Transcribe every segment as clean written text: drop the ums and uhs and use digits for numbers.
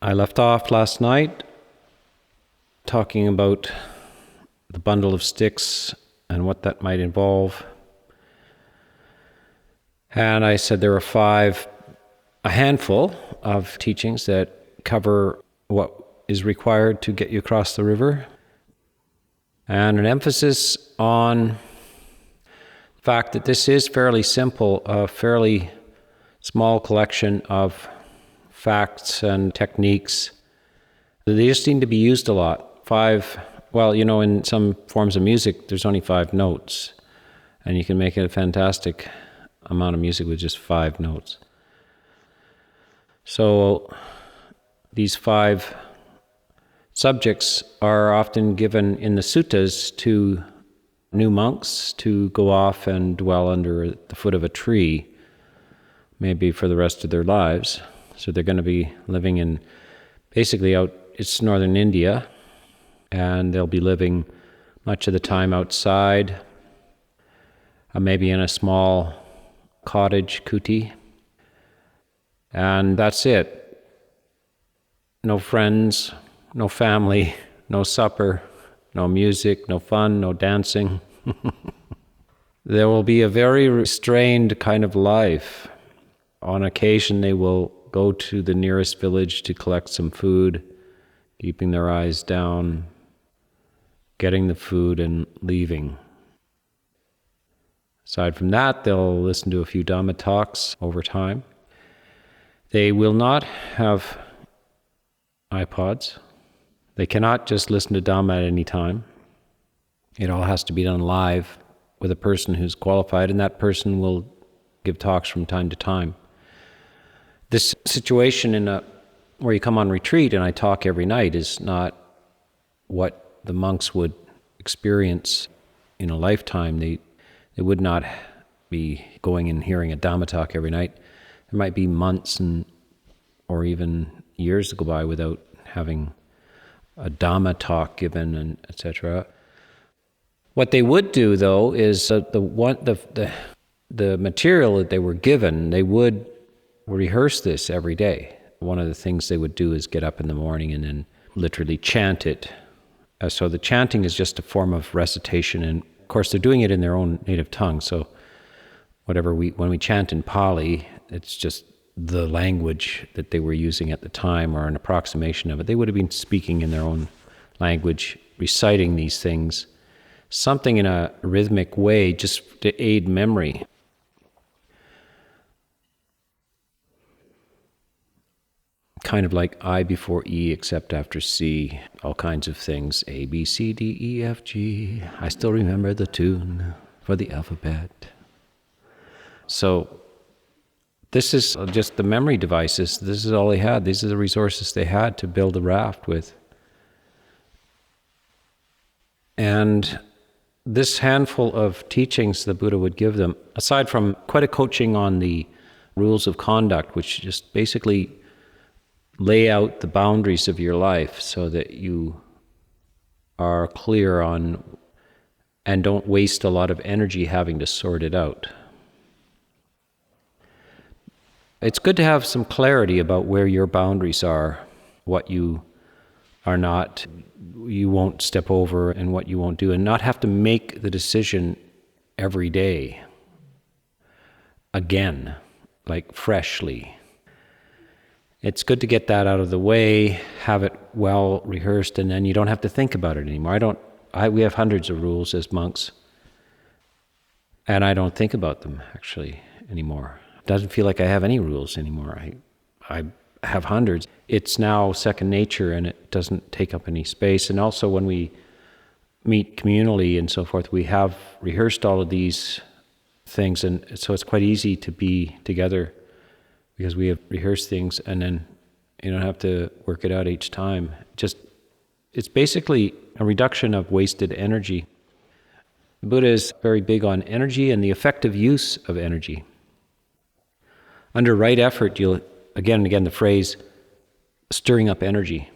I left off last night talking about the bundle of sticks and what that might involve. And I said there are a handful of teachings that cover what is required to get you across the river, and an emphasis on the fact that this is fairly simple, a fairly small collection of facts and techniques. They just seem to be used a lot. In some forms of music, there's only 5 notes, and you can make it a fantastic amount of music with just 5 notes. So these 5 subjects are often given in the suttas to new monks to go off and dwell under the foot of a tree, maybe for the rest of their lives. So they're going to be living in it's northern India, and they'll be living much of the time outside, maybe in a small cottage, kuti, and that's it. No friends, no family, no supper, no music, no fun, no dancing. There will be a very restrained kind of life. On occasion, they will go to the nearest village to collect some food, keeping their eyes down, getting the food and leaving. Aside from that, they'll listen to a few Dhamma talks over time. They will not have iPods. They cannot just listen to Dhamma at any time. It all has to be done live with a person who's qualified, and that person will give talks from time to time. This situation where you come on retreat and I talk every night is not what the monks would experience in a lifetime. They would not be going and hearing a Dhamma talk every night. There might be months or even years to go by without having a Dhamma talk given, and etc. What they would do, though, is the material that they were given, they would rehearse this every day. One of the things they would do is get up in the morning and then literally chant it. So the chanting is just a form of recitation, and of course they're doing it in their own native tongue. So when we chant in Pali, it's just the language that they were using at the time, or an approximation of it. They would have been speaking in their own language, reciting these things, something in a rhythmic way, just to aid memory. Kind of like I before E except after C, all kinds of things, A, B, C, D, E, F, G. I still remember the tune for the alphabet. So this is just the memory devices. This is all they had. These are the resources they had to build a raft with. And this handful of teachings the Buddha would give them, aside from quite a coaching on the rules of conduct, which just basically lay out the boundaries of your life so that you are clear on and don't waste a lot of energy having to sort it out. It's good to have some clarity about where your boundaries are, what you are not, you won't step over, and what you won't do, and not have to make the decision every day again, like freshly. It's good to get that out of the way, have it well rehearsed, and then you don't have to think about it anymore. We have hundreds of rules as monks, and I don't think about them actually anymore. It doesn't feel like I have any rules anymore. I have hundreds. It's now second nature, and it doesn't take up any space. And also when we meet communally and so forth, we have rehearsed all of these things, and so it's quite easy to be together because we have rehearsed things, and then you don't have to work it out each time. It's basically a reduction of wasted energy. The Buddha is very big on energy and the effective use of energy. Under right effort, you'll, again and again, the phrase, stirring up energy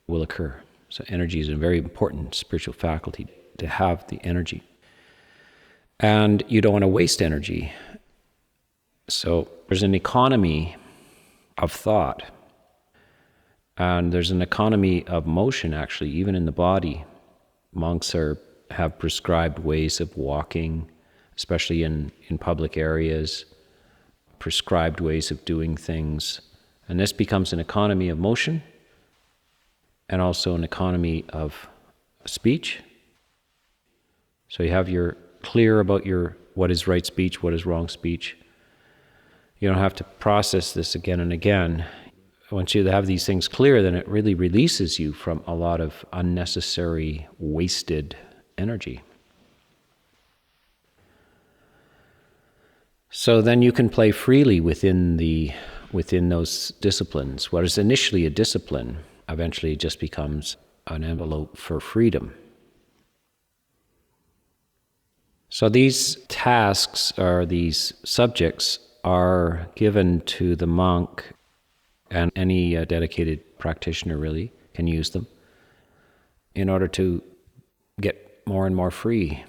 will occur. So energy is a very important spiritual faculty, to have the energy. And you don't want to waste energy. So there's an economy of thought. And there's an economy of motion, actually, even in the body. Monks have prescribed ways of walking, especially in public areas, prescribed ways of doing things. And this becomes an economy of motion and also an economy of speech. So you have your clear about what is right speech, what is wrong speech. You don't have to process this again and again. Once you have these things clear, then it really releases you from a lot of unnecessary, wasted energy. So then you can play freely within those disciplines. What is initially a discipline eventually just becomes an envelope for freedom. So these tasks, or these subjects, are given to the monk, and any dedicated practitioner really can use them in order to get more and more free.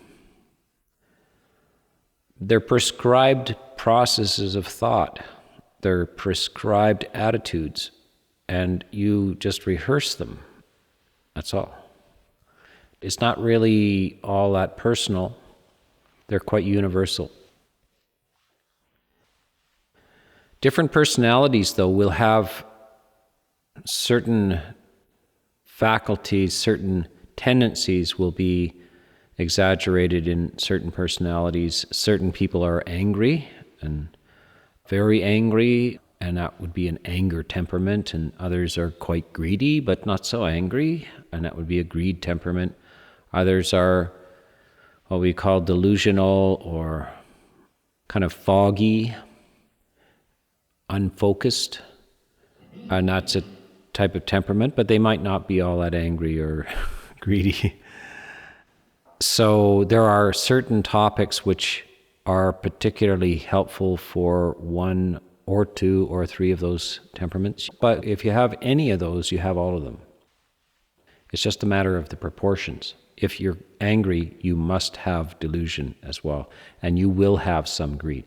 They're prescribed processes of thought. They're prescribed attitudes, and you just rehearse them. That's all. It's not really all that personal. They're quite universal. Different personalities, though, will have certain faculties, certain tendencies will be exaggerated in certain personalities. Certain people are angry and very angry, and that would be an anger temperament, and others are quite greedy but not so angry, and that would be a greed temperament. Others are what we call delusional or kind of foggy, unfocused, and that's a type of temperament, but they might not be all that angry or greedy. So there are certain topics which are particularly helpful for one or two or three of those temperaments. But if you have any of those, you have all of them. It's just a matter of the proportions. If you're angry, you must have delusion as well, and you will have some greed.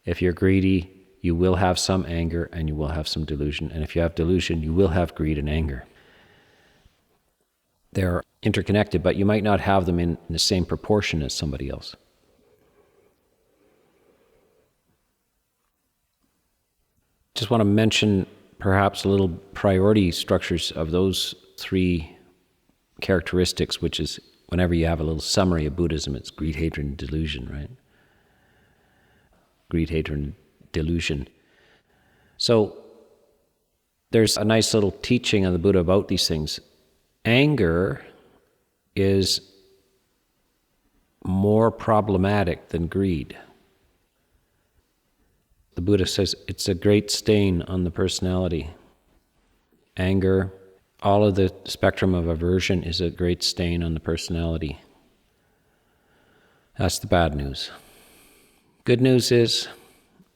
If you're greedy, you will have some anger and you will have some delusion. And if you have delusion, you will have greed and anger. They're interconnected, but you might not have them in the same proportion as somebody else. Just want to mention perhaps a little priority structures of those three characteristics, which is whenever you have a little summary of Buddhism, it's greed, hatred, and delusion, right? Greed, hatred, and delusion. So there's a nice little teaching of the Buddha about these things. Anger is more problematic than greed. The Buddha says it's a great stain on the personality. Anger, all of the spectrum of aversion is a great stain on the personality. That's the bad news. Good news is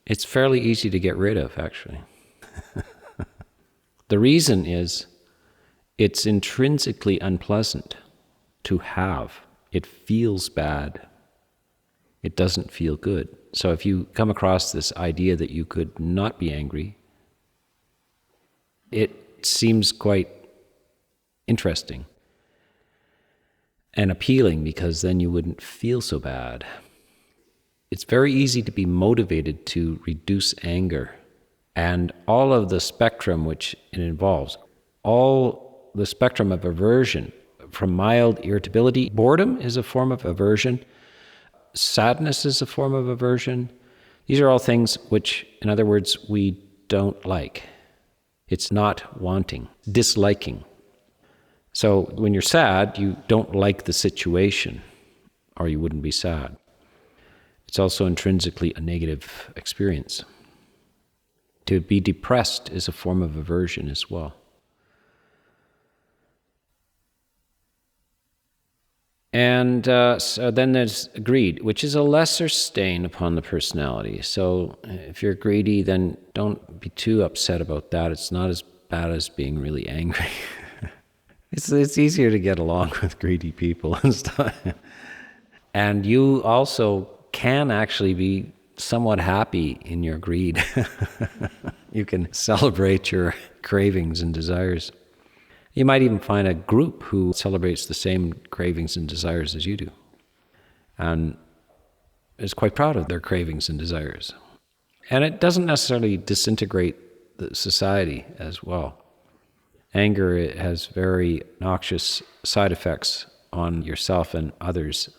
it's fairly easy to get rid of, actually. The reason is it's intrinsically unpleasant to have. It feels bad. It doesn't feel good. So if you come across this idea that you could not be angry, it seems quite interesting and appealing, because then you wouldn't feel so bad. It's very easy to be motivated to reduce anger, and all of the spectrum which it involves, all the spectrum of aversion, from mild irritability. Boredom is a form of aversion. Sadness is a form of aversion. These are all things which, in other words, we don't like. It's not wanting, disliking. So when you're sad, you don't like the situation, or you wouldn't be sad. It's also intrinsically a negative experience. To be depressed is a form of aversion as well. And so then there's greed, which is a lesser stain upon the personality. So if you're greedy, then don't be too upset about that. It's not as bad as being really angry. It's easier to get along with greedy people and stuff. And you also can actually be somewhat happy in your greed. You can celebrate your cravings and desires. You might even find a group who celebrates the same cravings and desires as you do, and is quite proud of their cravings and desires. And it doesn't necessarily disintegrate the society as well. Anger, it has very noxious side effects on yourself and others.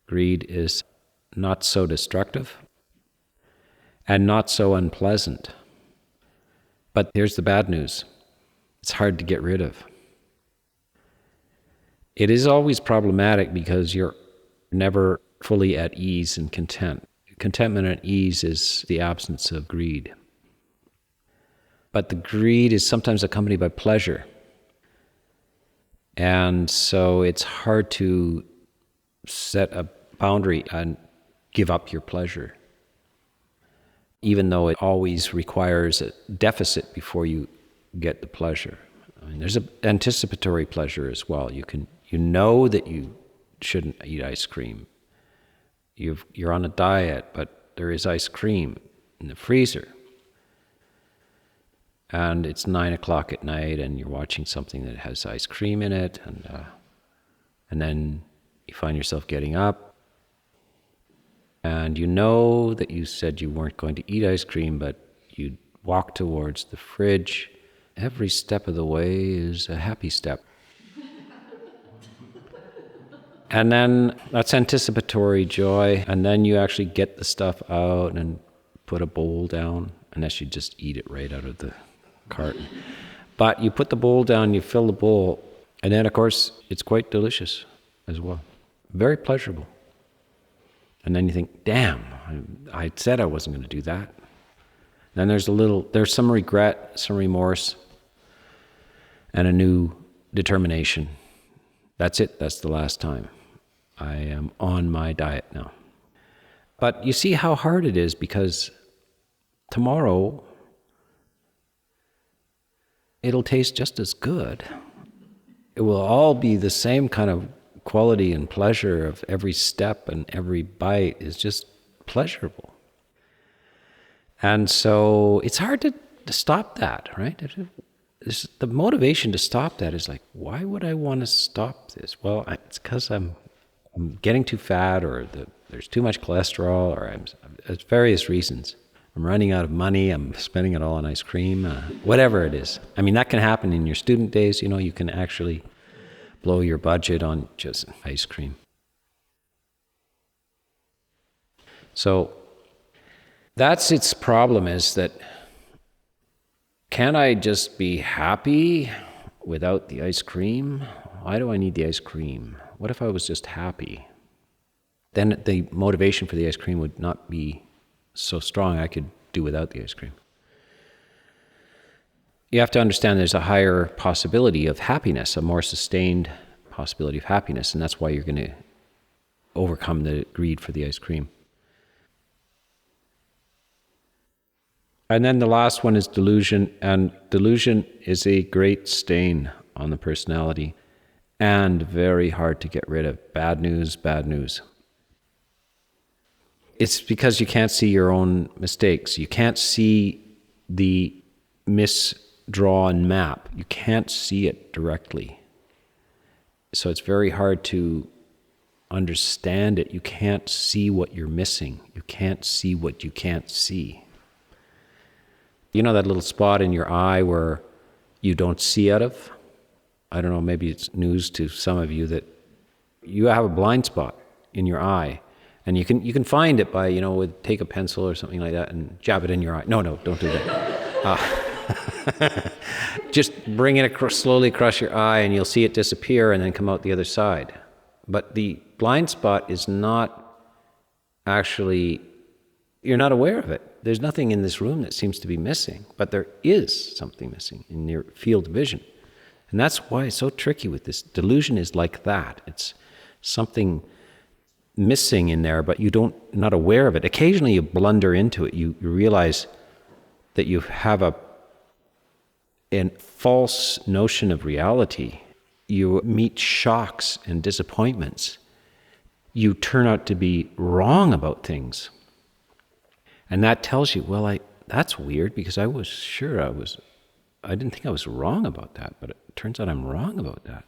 Greed is not so destructive and not so unpleasant. But here's the bad news. It's hard to get rid of. It is always problematic because you're never fully at ease and content. Contentment and ease is the absence of greed. But the greed is sometimes accompanied by pleasure. And so it's hard to set a boundary and give up your pleasure, even though it always requires a deficit before you get the pleasure. I mean, there's an anticipatory pleasure as well. You know that you shouldn't eat ice cream. You're on a diet, but there is ice cream in the freezer. And it's 9 o'clock at night, and you're watching something that has ice cream in it, and then you find yourself getting up, and you know that you said you weren't going to eat ice cream, but you walk towards the fridge. Every step of the way is a happy step. And then that's anticipatory joy, and then you actually get the stuff out and put a bowl down, unless you just eat it right out of the carton. But you put the bowl down, you fill the bowl, and then of course it's quite delicious as well. Very pleasurable. And then you think, damn, I said I wasn't going to do that. Then there's some regret, some remorse, and a new determination. That's it, that's the last time. I am on my diet now. But you see how hard it is, because tomorrow it'll taste just as good. It will all be the same kind of quality and pleasure of every step, and every bite is just pleasurable. And so it's hard to stop that, right? The motivation to stop that is like, why would I want to stop this? Well, it's because I'm getting too fat, or there's too much cholesterol, or there's various reasons. I'm running out of money, I'm spending it all on ice cream, whatever it is. I mean, that can happen in your student days, you can actually blow your budget on just ice cream. So that's its problem, is that, can I just be happy without the ice cream? Why do I need the ice cream? What if I was just happy? Then the motivation for the ice cream would not be so strong. I could do without the ice cream. You have to understand there's a higher possibility of happiness, a more sustained possibility of happiness, and that's why you're going to overcome the greed for the ice cream. And then the last one is delusion, and delusion is a great stain on the personality and very hard to get rid of. Bad news, bad news. It's because you can't see your own mistakes. You can't see the misdrawn map. You can't see it directly. So it's very hard to understand it. You can't see what you're missing. You can't see what you can't see. You know that little spot in your eye where you don't see out of? I don't know, maybe it's news to some of you that you have a blind spot in your eye. And you can find it by, take a pencil or something like that and jab it in your eye. No, don't do that. Just bring it slowly across your eye, and you'll see it disappear and then come out the other side. But the blind spot is not actually, you're not aware of it. There's nothing in this room that seems to be missing, but there is something missing in your field of vision. And that's why it's so tricky with this. Delusion is like that. It's something missing in there, but not aware of it. Occasionally you blunder into it. You realize that you have a false notion of reality. You meet shocks and disappointments. You turn out to be wrong about things. And that tells you, well, that's weird, because I was sure I was I didn't think I was wrong about that, but it turns out I'm wrong about that.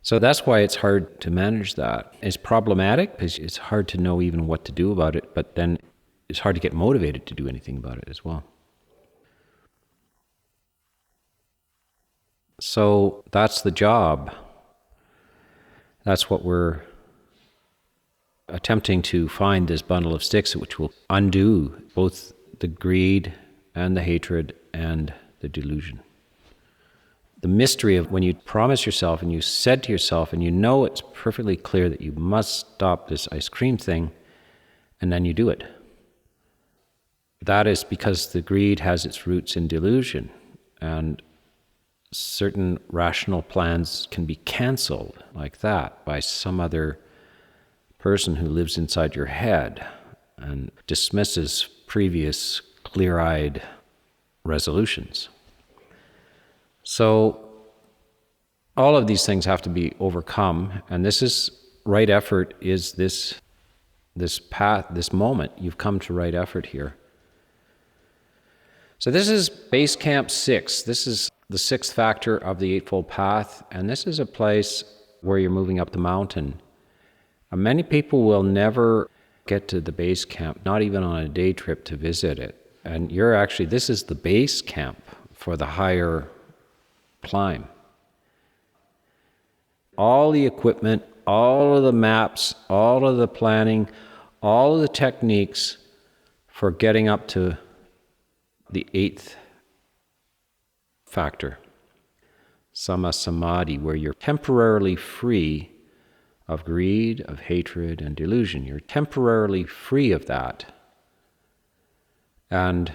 So that's why it's hard to manage that. It's problematic because it's hard to know even what to do about it, but then it's hard to get motivated to do anything about it as well. So that's the job. That's what we're attempting to find, this bundle of sticks, which will undo both the greed and the hatred and the delusion. The mystery of when you promise yourself and you said to yourself and you know it's perfectly clear that you must stop this ice cream thing, and then you do it. That is because the greed has its roots in delusion, and certain rational plans can be cancelled like that by some other person who lives inside your head and dismisses previous clear-eyed resolutions. So all of these things have to be overcome, and this is right effort, is this path, this moment. You've come to right effort here. So this is base camp 6. This is the 6th factor of the Eightfold Path, and this is a place where you're moving up the mountain. Many people will never get to the base camp, not even on a day trip to visit it. And this is the base camp for the higher climb. All the equipment, all of the maps, all of the planning, all of the techniques for getting up to the 8th factor, Sama Samadhi, where you're temporarily free of greed, of hatred, and delusion. You're temporarily free of that. And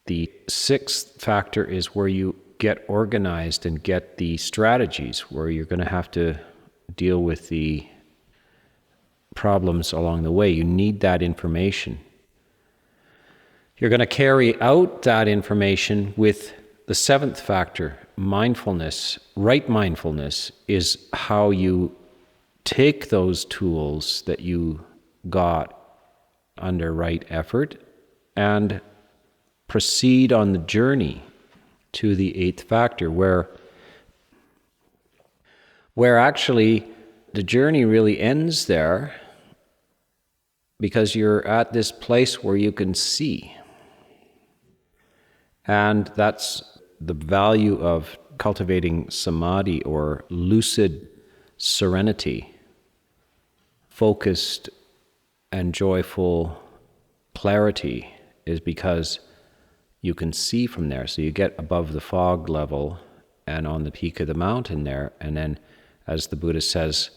the 6th factor is where you get organized and get the strategies, where you're going to have to deal with the problems along the way. You need that information. You're going to carry out that information with the 7th factor, mindfulness. Right mindfulness is how you take those tools that you got under right effort and proceed on the journey to the 8th factor, where actually the journey really ends there, because you're at this place where you can see. And that's the value of cultivating samadhi, or lucid serenity, focused and joyful clarity, is because you can see from there. So you get above the fog level and on the peak of the mountain there. And then, as the Buddha says,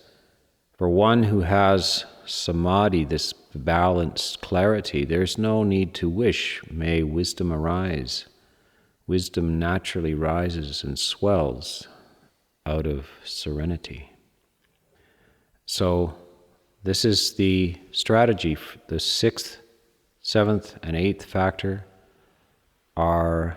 for one who has samadhi, this balanced clarity, there's no need to wish, may wisdom arise. Wisdom naturally rises and swells out of serenity. So this is the strategy. The 6th, 7th, and 8th factor are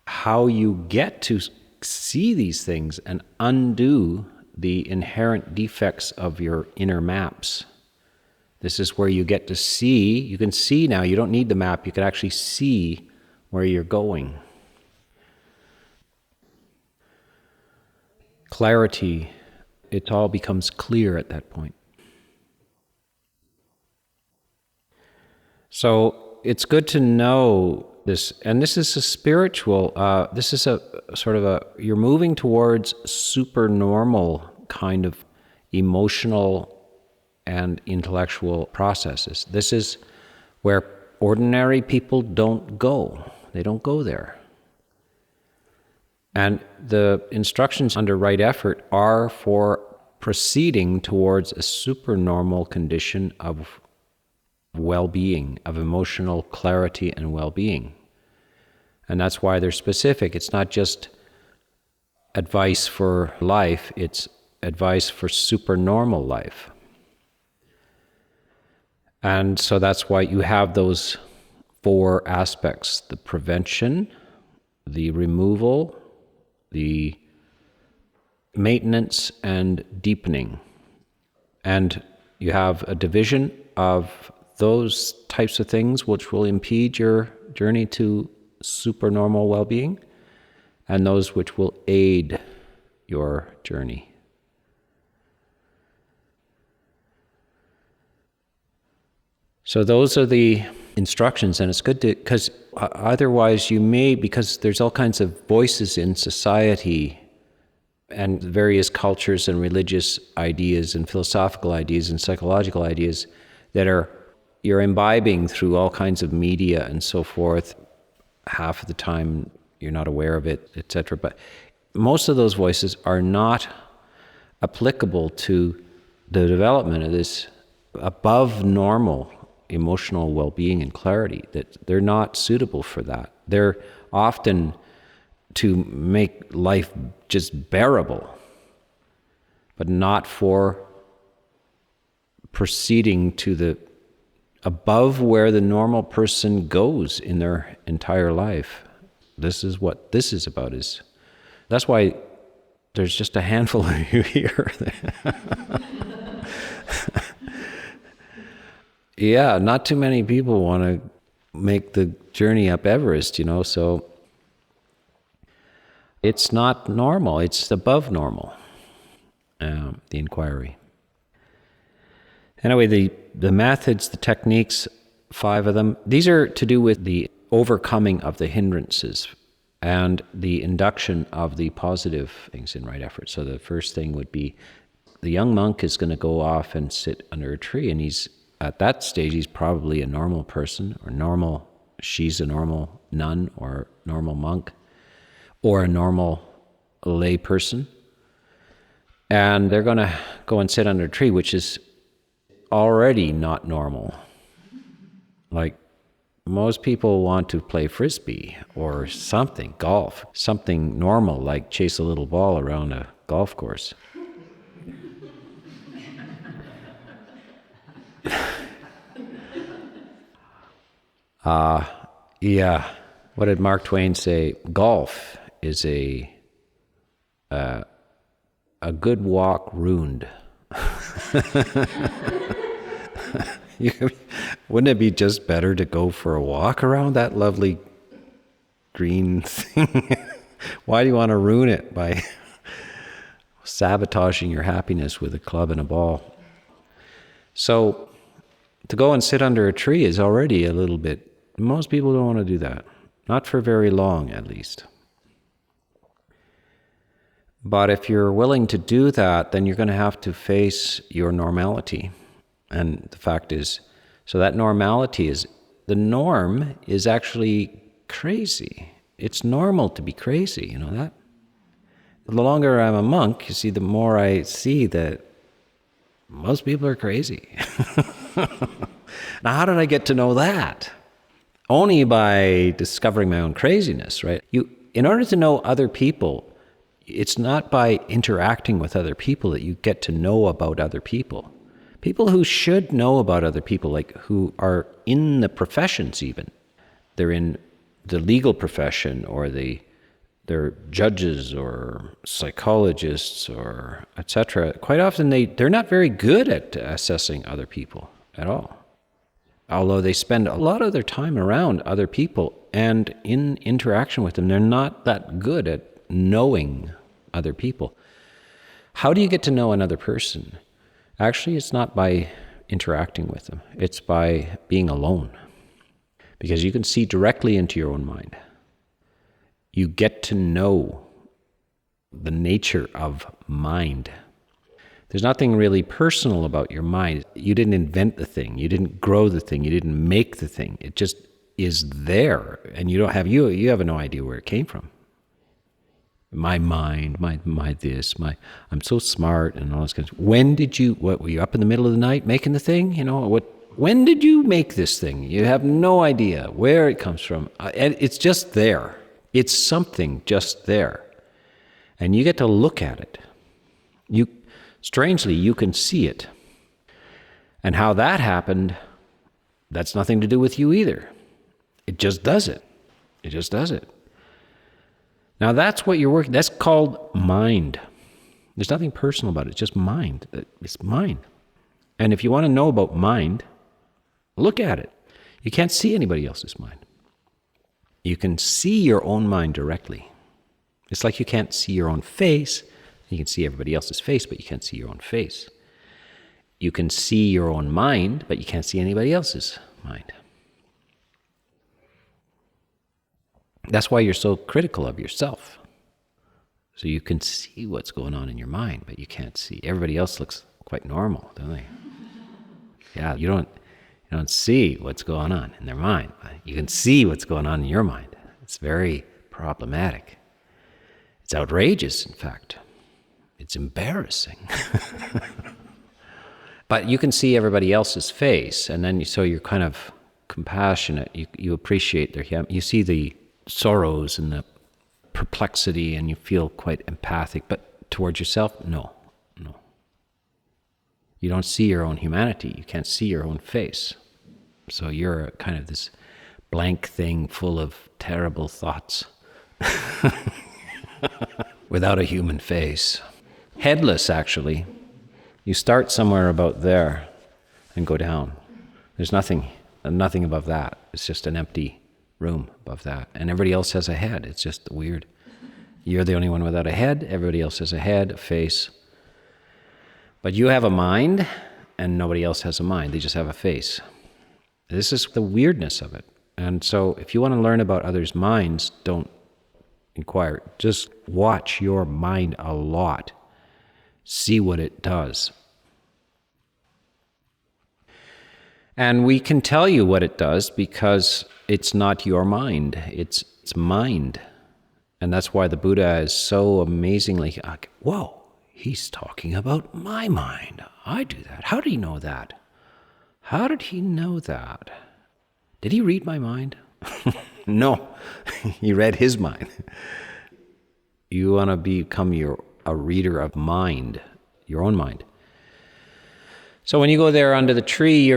how you get to see these things and undo the inherent defects of your inner maps. This is where you get to see. You can see now. You don't need the map. You can actually see where you're going. Clarity. It all becomes clear at that point. So it's good to know this, and this is a spiritual, this is a sort of you're moving towards supernormal kind of emotional and intellectual processes. This is where ordinary people don't go. They don't go there. And the instructions under right effort are for proceeding towards a supernormal condition of well-being, of emotional clarity and well-being. And that's why they're specific. It's not just advice for life, it's advice for supernormal life. And so that's why you have those 4 aspects: the prevention, the removal, the maintenance, and deepening. And you have a division of those types of things which will impede your journey to supernormal well-being, and those which will aid your journey. So those are the instructions, and it's good to, because otherwise you may, because there's all kinds of voices in society and various cultures and religious ideas and philosophical ideas and psychological ideas that you're imbibing through all kinds of media and so forth. Half of the time you're not aware of it, etc. But most of those voices are not applicable to the development of this above normal emotional well-being and clarity, that they're not suitable for that. They're often to make life just bearable, but not for proceeding to the above where the normal person goes in their entire life. This is what this is about. That's why there's just a handful of you here. Yeah, not too many people want to make the journey up Everest, so it's not normal, it's above normal, the inquiry. Anyway, the methods, the techniques, 5 of them, these are to do with the overcoming of the hindrances and the induction of the positive things in right effort. So the first thing would be the young monk is going to go off and sit under a tree, and at that stage, he's probably a normal person, or she's a normal nun or normal monk, or a normal lay person. And they're going to go and sit under a tree, which is already not normal. Like, most people want to play frisbee or something, golf, something normal, like chase a little ball around a golf course. Yeah. What did Mark Twain say? Golf is a good walk ruined. Wouldn't it be just better to go for a walk around that lovely green thing? Why do you want to ruin it by sabotaging your happiness with a club and a ball? So to go and sit under a tree is already a little bit, most people don't want to do that. Not for very long, at least. But if you're willing to do that, then you're going to have to face your normality. And the fact is, so that normality is, the norm is actually crazy. It's normal to be crazy, that? The longer I'm a monk, you see, the more I see that most people are crazy. Now, how did I get to know that? Only by discovering my own craziness, right? In order to know other people, it's not by interacting with other people that you get to know about other people. People who should know about other people, like who are in the professions even. They're in the legal profession, or they're judges or psychologists or etc. Quite often they're not very good at assessing other people at all. Although they spend a lot of their time around other people and in interaction with them, they're not that good at knowing other people. How do you get to know another person? Actually, it's not by interacting with them. It's by being alone. Because you can see directly into your own mind. You get to know the nature of mind. There's nothing really personal about your mind. You didn't invent the thing. You didn't grow the thing. You didn't make the thing. It just is there. And you have no idea where it came from. My mind, my this, I'm so smart and all this kind of stuff. What were you up in the middle of the night making the thing? When did you make this thing? You have no idea where it comes from. And it's just there. It's something just there. And you get to look at it. Strangely, you can see it. And how that happened, that's nothing to do with you either. It just does it. It just does it. Now that's what you're working, that's called mind. There's nothing personal about it, it's just mind. It's mind. And if you want to know about mind, Look at it. You can't see anybody else's mind. You can see your own mind directly. It's like you can't see your own face. You can see everybody else's face, but you can't see your own face. You can see your own mind, but you can't see anybody else's mind. That's why you're so critical of yourself. So you can see what's going on in your mind, but you can't see. Everybody else looks quite normal, don't they? Yeah, you don't see what's going on in their mind, but you can see what's going on in your mind. It's very problematic. It's outrageous, in fact. It's embarrassing. But you can see everybody else's face, and then so you're kind of compassionate. You appreciate you see the sorrows and the perplexity, and you feel quite empathic. But towards yourself, no. You don't see your own humanity. You can't see your own face. So you're kind of this blank thing full of terrible thoughts without a human face. Headless, actually. You start somewhere about there and go down. There's nothing above that. It's just an empty room above that. And everybody else has a head. It's just weird. You're the only one without a head. Everybody else has a head, a face. But you have a mind, and nobody else has a mind. They just have a face. This is the weirdness of it. And so if you want to learn about others' minds, don't inquire. Just watch your mind a lot. See what it does. And we can tell you what it does because it's not your mind. It's mind. And that's why the Buddha is so amazingly, whoa. He's talking about my mind. I do that. How did he know that? How did he know that? Did he read my mind? No, he read his mind. You want to become a reader of mind, your own mind. So when you go there under the tree,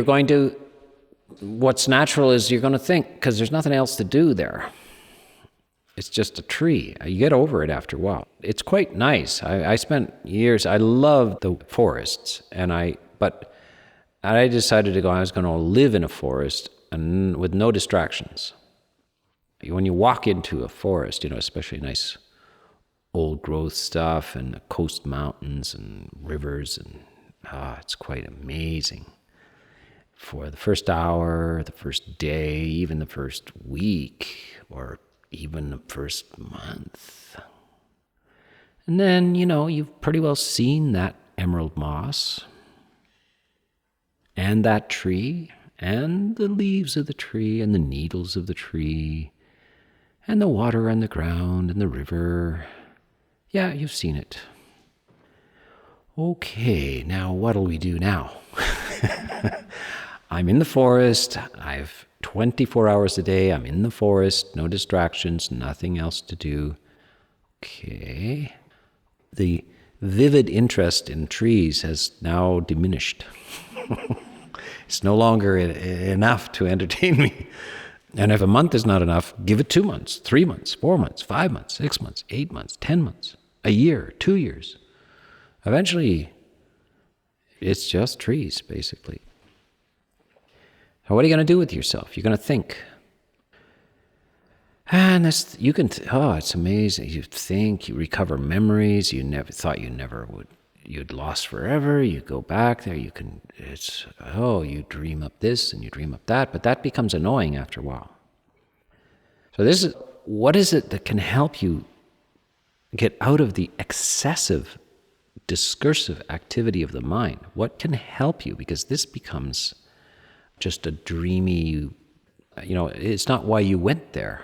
what's natural is you're going to think, because there's nothing else to do there. It's just a tree. You get over it after a while. It's quite nice. I spent years, I love the forests, but I decided I was going to live in a forest and with no distractions. When you walk into a forest, especially nice old growth stuff and the coast mountains and rivers, and it's quite amazing. For the first hour, the first day, even the first week, or even the first month. And then, you've pretty well seen that emerald moss and that tree and the leaves of the tree and the needles of the tree and the water on the ground and the river. Yeah, you've seen it. Okay, now what'll we do now? I'm in the forest. I've 24 hours a day. I'm in the forest. No distractions. Nothing else to do. Okay. The vivid interest in trees has now diminished. It's no longer enough to entertain me. And if a month is not enough, give it 2 months, 3 months, 4 months, 5 months, 6 months, 8 months, 10 months, a year, 2 years. Eventually, it's just trees, basically. So what are you going to do with yourself? You're going to think. And it's amazing. You think, you recover memories you never thought you'd lost forever. You go back there, you dream up this and you dream up that, but that becomes annoying after a while. So what is it that can help you get out of the excessive discursive activity of the mind? What can help you? Because this becomes just a dreamy, it's not why you went there.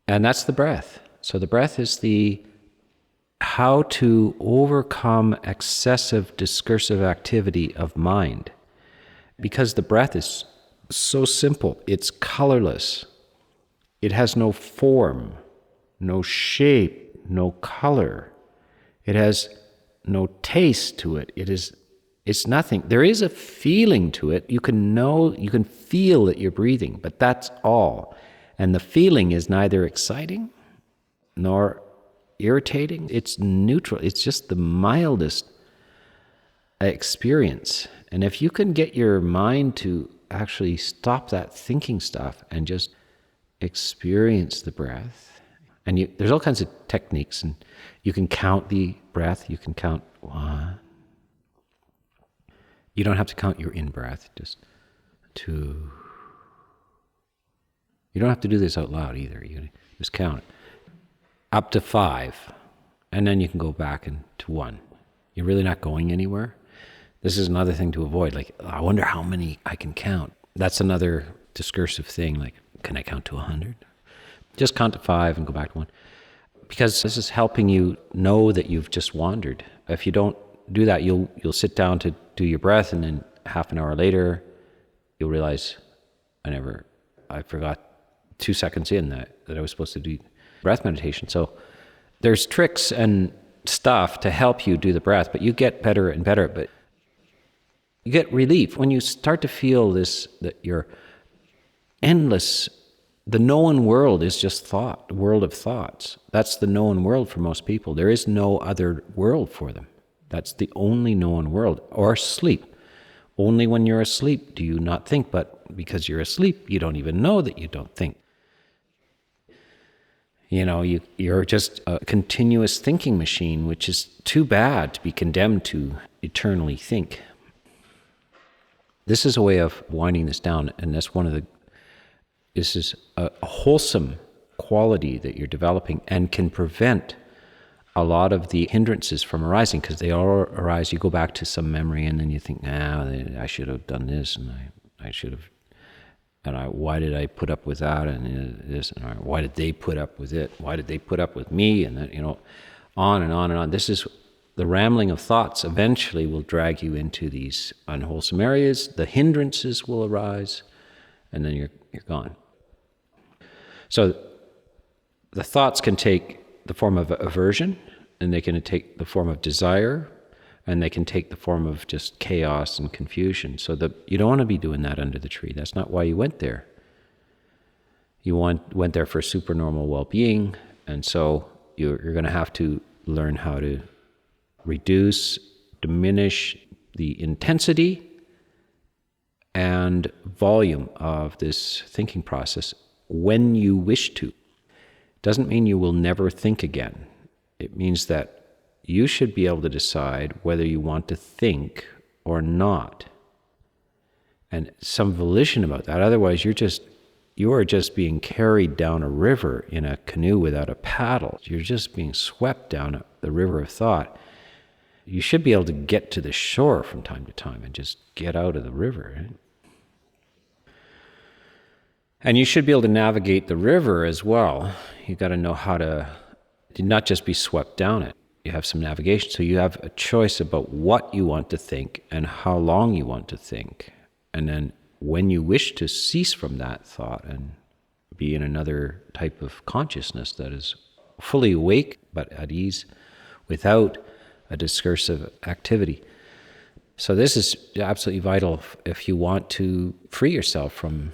And that's the breath. So the breath is how to overcome excessive discursive activity of mind. Because the breath is so simple, it's colorless. It has no form, no shape, no color. It has no taste to it. It's nothing. There is a feeling to it. You can feel that you're breathing, but that's all. And the feeling is neither exciting nor irritating. It's neutral. It's just the mildest experience. And if you can get your mind to actually stop that thinking stuff and just experience the breath, and there's all kinds of techniques, and you can count the breath. You can count 1. You don't have to count your in-breath, just 2. You don't have to do this out loud either. You just count it. Up to 5. And then you can go back to 1. You're really not going anywhere. This is another thing to avoid. Like, I wonder how many I can count. That's another discursive thing. Like, can I count to 100? Just count to 5 and go back to 1. Because this is helping you know that you've just wandered. If you don't do that, you'll sit down to do your breath, and then half an hour later, you'll realize, I forgot 2 seconds in that I was supposed to do breath meditation. So there's tricks and stuff to help you do the breath, but you get better and better. But you get relief when you start to feel this, that you're endless. The known world is just thought, the world of thoughts. That's the known world for most people. There is no other world for them. That's the only known world. Or sleep. Only when you're asleep do you not think, but because you're asleep, you don't even know that you don't think. You're just a continuous thinking machine, which is too bad to be condemned to eternally think. This is a way of winding this down, and this is a wholesome quality that you're developing and can prevent a lot of the hindrances from arising, because they all arise. You go back to some memory and then you think, I should have done this, and I should have, and why did I put up with that, and this, and why did they put up with it? Why did they put up with me? And then, on and on and on. This is the rambling of thoughts eventually will drag you into these unwholesome areas. The hindrances will arise, and then you're gone. So the thoughts can take the form of aversion, and they can take the form of desire, and they can take the form of just chaos and confusion. So you don't want to be doing that under the tree. That's not why you went there. You went there for supernormal well-being, and so you're going to have to learn how to reduce, diminish the intensity and volume of this thinking process when you wish to. Doesn't mean you will never think again. It means that you should be able to decide whether you want to think or and some volition about that. Otherwise, you are just being carried down a river in a canoe without a paddle. You're just being swept down the river of thought. You should be able to get to the shore from time to time and just get out of the river. Right? And you should be able to navigate the river as well. You got to know how to not just be swept down it. You have some navigation, so you have a choice about what you want to think and how long you want to think. And then when you wish to cease from that thought and be in another type of consciousness that is fully awake but at ease without a discursive activity. So this is absolutely vital if you want to free yourself from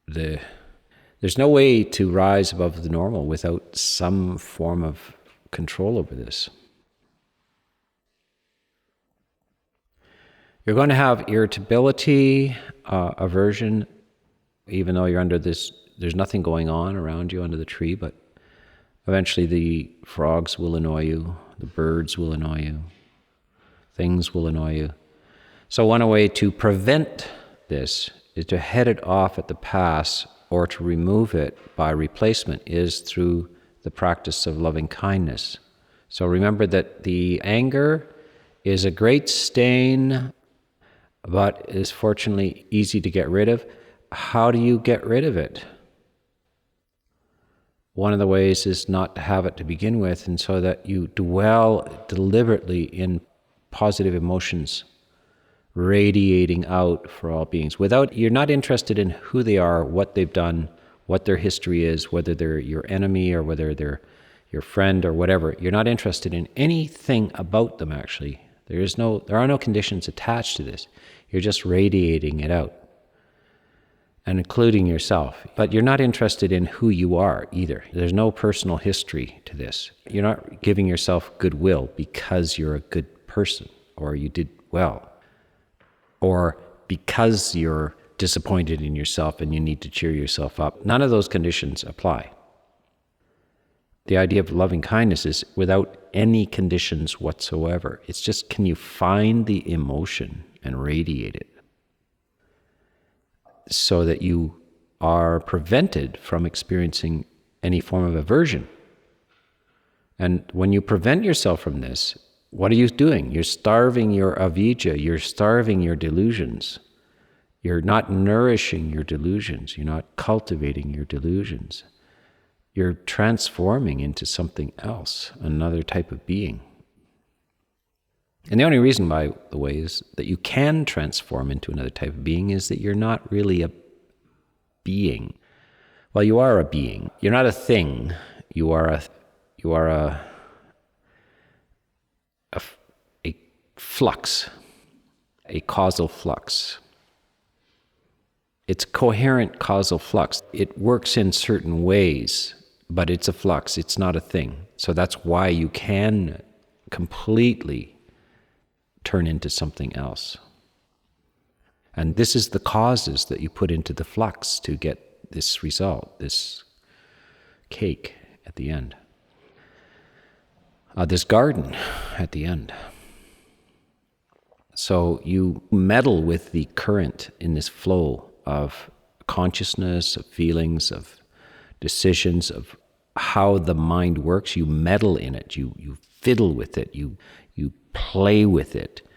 there's no way to rise above the normal without some form of control over this. You're going to have irritability, aversion, even though you're under this, there's nothing going on around you under the tree, but eventually the frogs will annoy you, the birds will annoy you, things will annoy you. So one way to prevent this is to head it off at the pass, or to remove it by replacement is through the practice of loving kindness. So remember that the anger is a great stain, but is fortunately easy to get rid of. How do you get rid of it? One of the ways is not to have it to begin with, and so that you dwell deliberately in positive emotions, radiating out for all beings. You're not interested in who they are, what they've done, what their history is, whether they're your enemy or whether they're your friend or whatever. You're not interested in anything about them, actually. There are no conditions attached to this. You're just radiating it out, and including yourself. But you're not interested in who you are either. There's no personal history to this. You're not giving yourself goodwill because you're a good person or you did well. or because you're disappointed in yourself and you need to cheer yourself up. None of those conditions apply. The idea of loving kindness is without any conditions whatsoever. It's just, can you find the emotion and radiate it so that you are prevented from experiencing any form of aversion? And when you prevent yourself from this, what are you doing? You're starving your avijja, you're starving your delusions. You're not nourishing your delusions, you're not cultivating your delusions. You're transforming into something else, another type of being. And the only reason, by the way, is that you can transform into another type of being is that you're not really a being. Well, you are a being. You're not a thing. You are a flux, a causal flux. It's coherent causal flux. It works in certain ways, but it's a flux. It's not a thing. So that's why you can completely turn into something else. And this is the causes that you put into the flux to get this result, this cake at the end. This garden at the end. So you meddle with the current in this flow of consciousness, of feelings, of decisions, of how the mind works. You meddle in it. You fiddle with it. You play with it.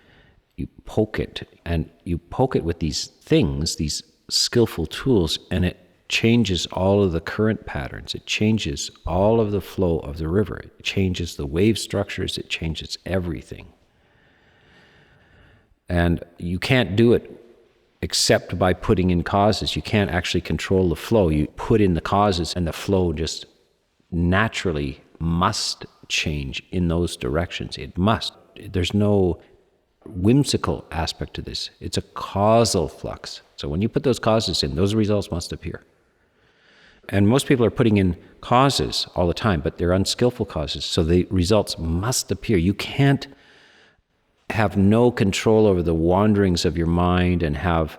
You poke it. And you poke it with these things, these skillful tools, and it changes all of the current patterns. It changes all of the flow of the river. It changes the wave structures. It changes everything. And you can't do it except by putting in causes. You can't actually control the flow. You put in the causes and the flow just naturally must change in those directions. It must. There's no whimsical aspect to this. It's a causal flux. So when you put those causes in, those results must appear. And most people are putting in causes all the time, but they're unskillful causes. So the results must appear. You can't have no control over the wanderings of your mind and have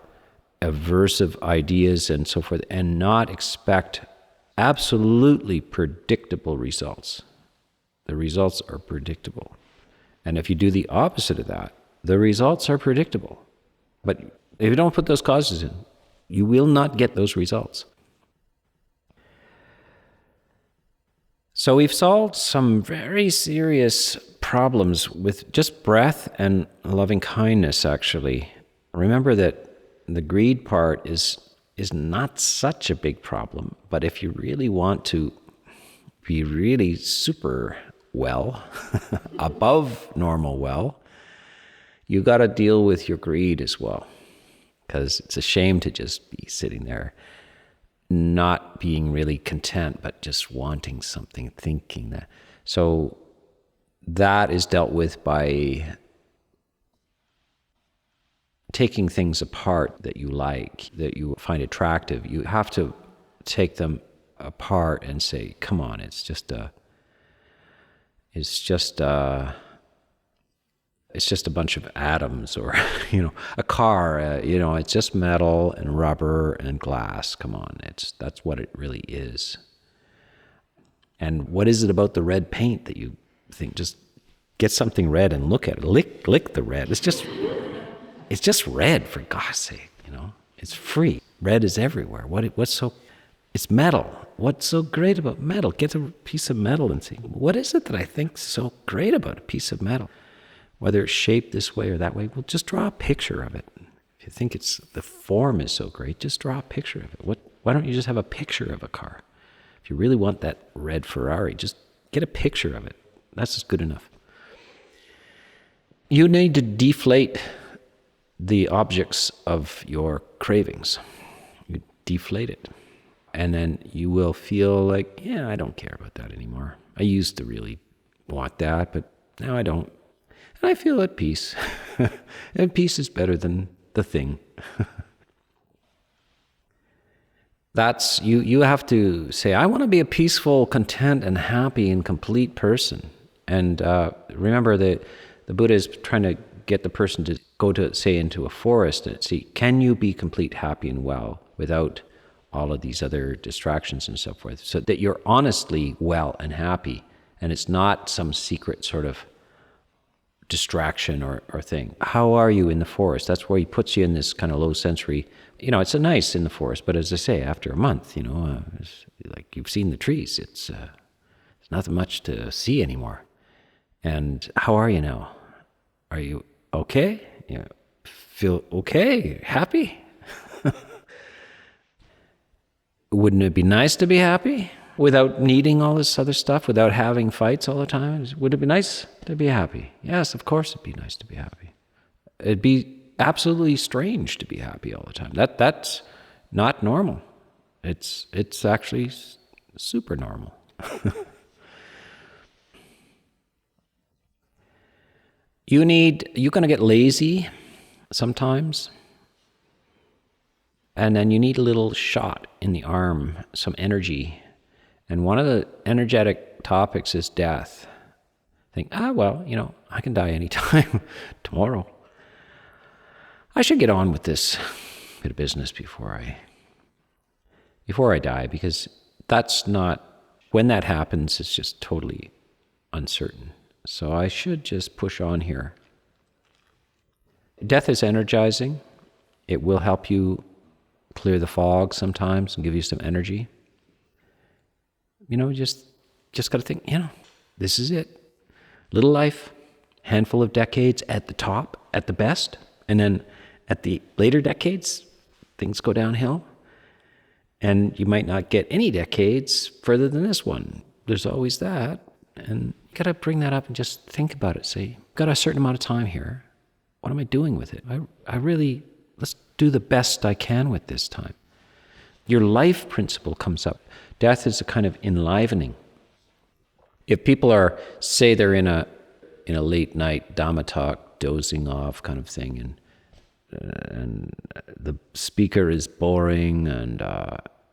aversive ideas and so forth and not expect absolutely predictable results. The results are predictable. And if you do the opposite of that, the results are predictable. But if you don't put those causes in, you will not get those results. So we've solved some very serious problems with just breath and loving kindness, actually. Remember that the greed part is not such a big problem, but if you really want to be really super well, above normal well, you got to deal with your greed as well, because it's a shame to just be sitting there not being really content, but just wanting something, thinking that. So that is dealt with by taking things apart that you like, that you find attractive. You have to take them apart and say, come on, it's just a bunch of atoms, or, a car, it's just metal and rubber and glass. Come on, that's what it really is. And what is it about the red paint that you think, just get something red and look at it, lick the red. It's just red, for God's sake, it's free. Red is everywhere. It's metal. What's so great about metal? Get a piece of metal and say, what is it that I think's so great about a piece of metal? Whether it's shaped this way or that way, well, just draw a picture of it. If you think the form is so great, just draw a picture of it. Why don't you just have a picture of a car? If you really want that red Ferrari, just get a picture of it. That's just good enough. You need to deflate the objects of your cravings. You deflate it. And then you will feel like, yeah, I don't care about that anymore. I used to really want that, but now I don't. And I feel at peace. And peace is better than the thing. That's, you have to say, I want to be a peaceful, content, and happy and complete person. And remember that the Buddha is trying to get the person to go to, say, into a forest and see, can you be complete, happy, and well without all of these other distractions and so forth, so that you're honestly well and happy, and it's not some secret sort of distraction or thing. How are you in the forest? That's where he puts you in this kind of low sensory, it's a nice in the forest, but as I say, after a month, it's like you've seen the trees. It's nothing much to see anymore. And how are you now? Are you okay? You feel okay? Happy? Wouldn't it be nice to be happy without needing all this other stuff, without having fights all the time? Would it be nice to be happy? Yes, of course it'd be nice to be happy. It'd be absolutely strange to be happy all the time. That's not normal. It's actually super normal. You're going to get lazy sometimes. And then you need a little shot in the arm, some energy. And one of the energetic topics is death. Think, I can die anytime tomorrow. I should get on with this bit of business before I die, because that's not, when that happens, it's just totally uncertain. So I should just push on here. Death is energizing. It will help you clear the fog sometimes and give you some energy. Just got to think, this is it. Little life, handful of decades at the top, at the best. And then at the later decades, things go downhill. And you might not get any decades further than this one. There's always that. And you got to bring that up and just think about it. Say, I've got a certain amount of time here. What am I doing with it? Let's do the best I can with this time. Your life principle comes up. Death is a kind of enlivening. If people say they're in a late night Dhamma talk, dozing off kind of thing, and the speaker is boring and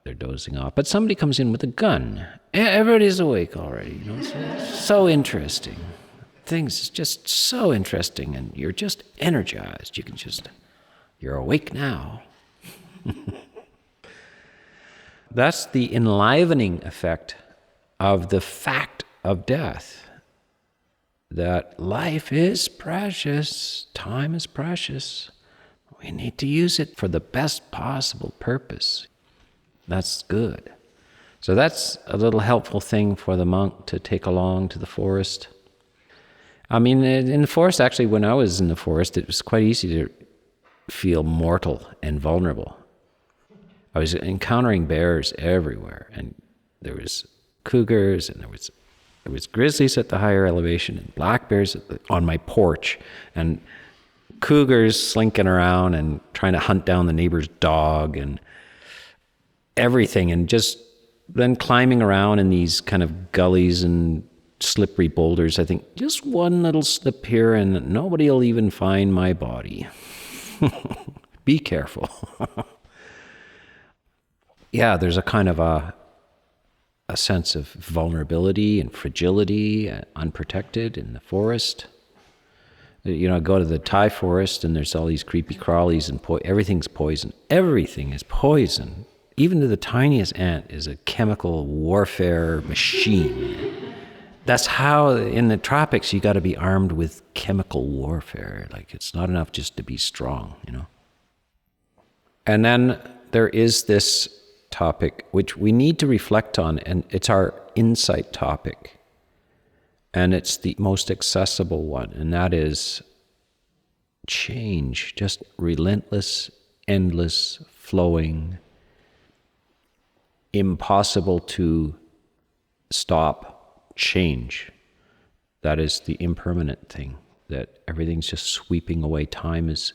they're dozing off, but somebody comes in with a gun, everybody's awake already. It's so interesting. Things is just so interesting, and you're just energized. You're awake now. That's the enlivening effect of the fact of death. That life is precious, time is precious. We need to use it for the best possible purpose. That's good. So that's a little helpful thing for the monk to take along to the forest. I mean, in the forest, actually, when I was in the forest, it was quite easy to feel mortal and vulnerable. I was encountering bears everywhere, and there was cougars, and there was grizzlies at the higher elevation, and black bears on my porch, and cougars slinking around and trying to hunt down the neighbor's dog, and everything, and just then climbing around in these kind of gullies and slippery boulders. I think just one little slip here and nobody will even find my body. Be careful. Yeah, there's a kind of a sense of vulnerability and fragility, unprotected in the forest. Go to the Thai forest and there's all these creepy crawlies and everything's poison. Everything is poison. Even to the tiniest ant is a chemical warfare machine. That's how in the tropics you got to be armed with chemical warfare. Like, it's not enough just to be strong, And then there is this topic which we need to reflect on, and it's our insight topic. And it's the most accessible one, and that is change, just relentless, endless, flowing, impossible to stop change. That is the impermanent thing, that everything's just sweeping away. Time is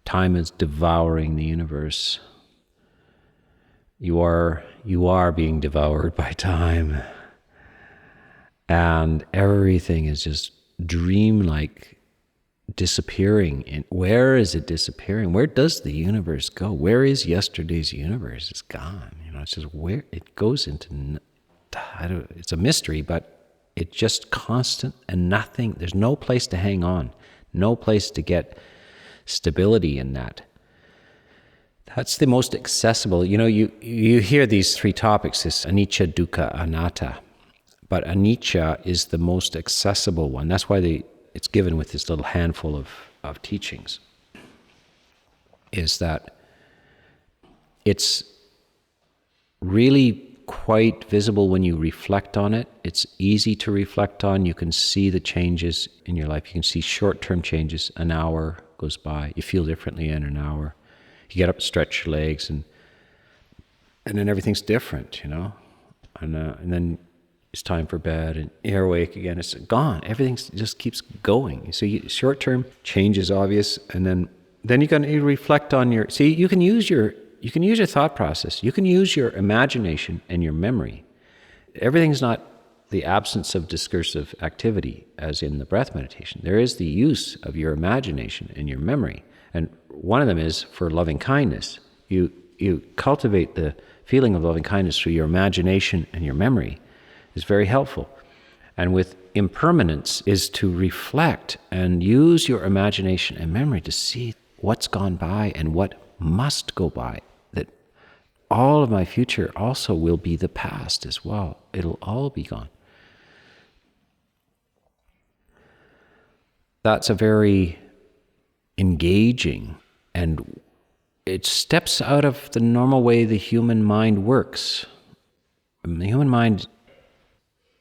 devouring the universe. You are being devoured by time. And everything is just dreamlike disappearing. And where is it disappearing? Where does the universe go? Where is yesterday's universe? It's gone. It's just where it goes into. It's a mystery, but it's just constant and nothing. There's no place to hang on. No place to get stability in that. That's the most accessible. You hear these three topics, this anicca, dukkha, anatta. But anicca is the most accessible one. That's why it's given with this little handful of teachings, is that it's really quite visible when you reflect on it. It's easy to reflect on. You can see the changes in your life. You can see short-term changes. An hour goes by. You feel differently in an hour. You get up, stretch your legs, and then everything's different, And then it's time for bed, and you're awake again. It's gone. Everything just keeps going. So short-term change is obvious, and then you can reflect on your. See, you can use your thought process. You can use your imagination and your memory. Everything's not the absence of discursive activity, as in the breath meditation. There is the use of your imagination and your memory. And one of them is for loving kindness. You cultivate the feeling of loving kindness through your imagination and your memory. Is very helpful. And with impermanence is to reflect and use your imagination and memory to see what's gone by and what must go by. That all of my future also will be the past as well. It'll all be gone. That's a very engaging, and it steps out of the normal way the human mind works. The human mind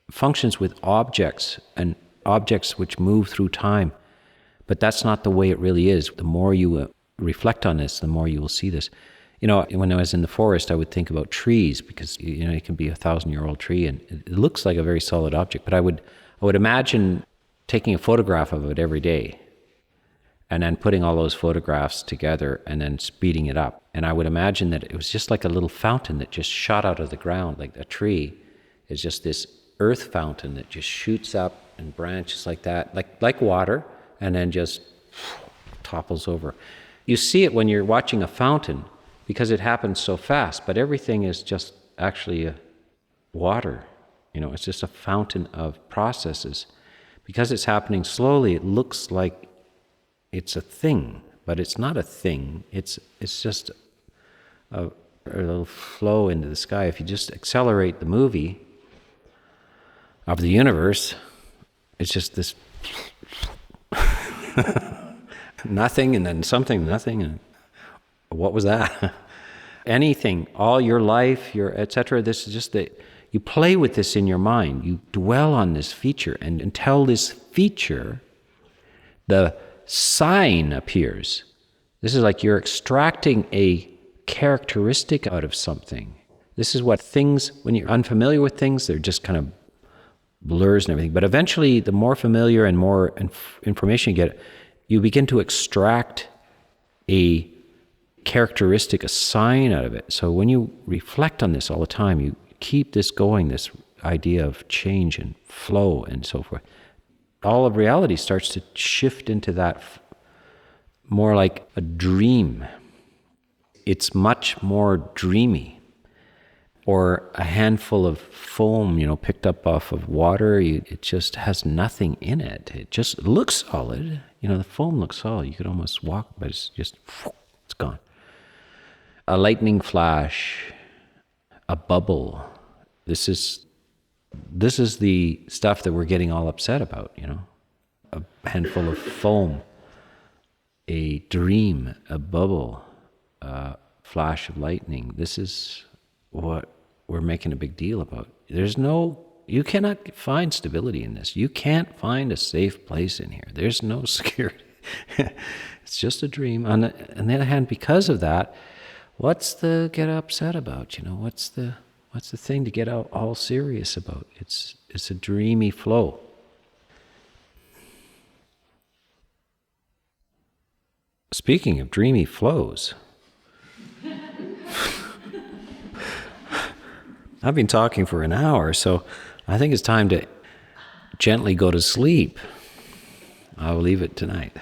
functions with objects, and objects which move through time. But that's not the way it really is. The more you reflect on this, the more you will see this. When I was in the forest, I would think about trees, because it can be a 1,000-year-old tree, and it looks like a very solid object. But I would imagine taking a photograph of it every day, and then putting all those photographs together and then speeding it up. And I would imagine that it was just like a little fountain that just shot out of the ground. Like a tree is just this earth fountain that just shoots up and branches like that, like water, and then just topples over. You see it when you're watching a fountain because it happens so fast, but everything is just actually water. It's just a fountain of processes. Because it's happening slowly, it looks like it's a thing, but it's not a thing. It's just a little flow into the sky. If you just accelerate the movie of the universe, it's just this nothing, and then something, nothing, and what was that? Anything, all your life, your etc. This is just that you play with this in your mind. You dwell on this feature, and until this feature, the sign appears. This is like you're extracting a characteristic out of something. This is what things, when you're unfamiliar with things, they're just kind of blurs and everything. But eventually, the more familiar and more information you get, you begin to extract a characteristic, a sign out of it. So when you reflect on this all the time, you keep this going, this idea of change and flow and so forth. All of reality starts to shift into that more like a dream. It's much more dreamy. Or a handful of foam, picked up off of water. It just has nothing in it. It just looks solid. The foam looks solid. You could almost walk, but it's gone. A lightning flash, a bubble. This is the stuff that we're getting all upset about, A handful of foam, a dream, a bubble, a flash of lightning. This is what we're making a big deal about. You cannot find stability in this. You can't find a safe place in here. There's no security. It's just a dream. On the other hand, because of that, what's the get upset about? What's the thing to get all serious about? It's a dreamy flow. Speaking of dreamy flows, I've been talking for an hour, so I think it's time to gently go to sleep. I'll leave it tonight.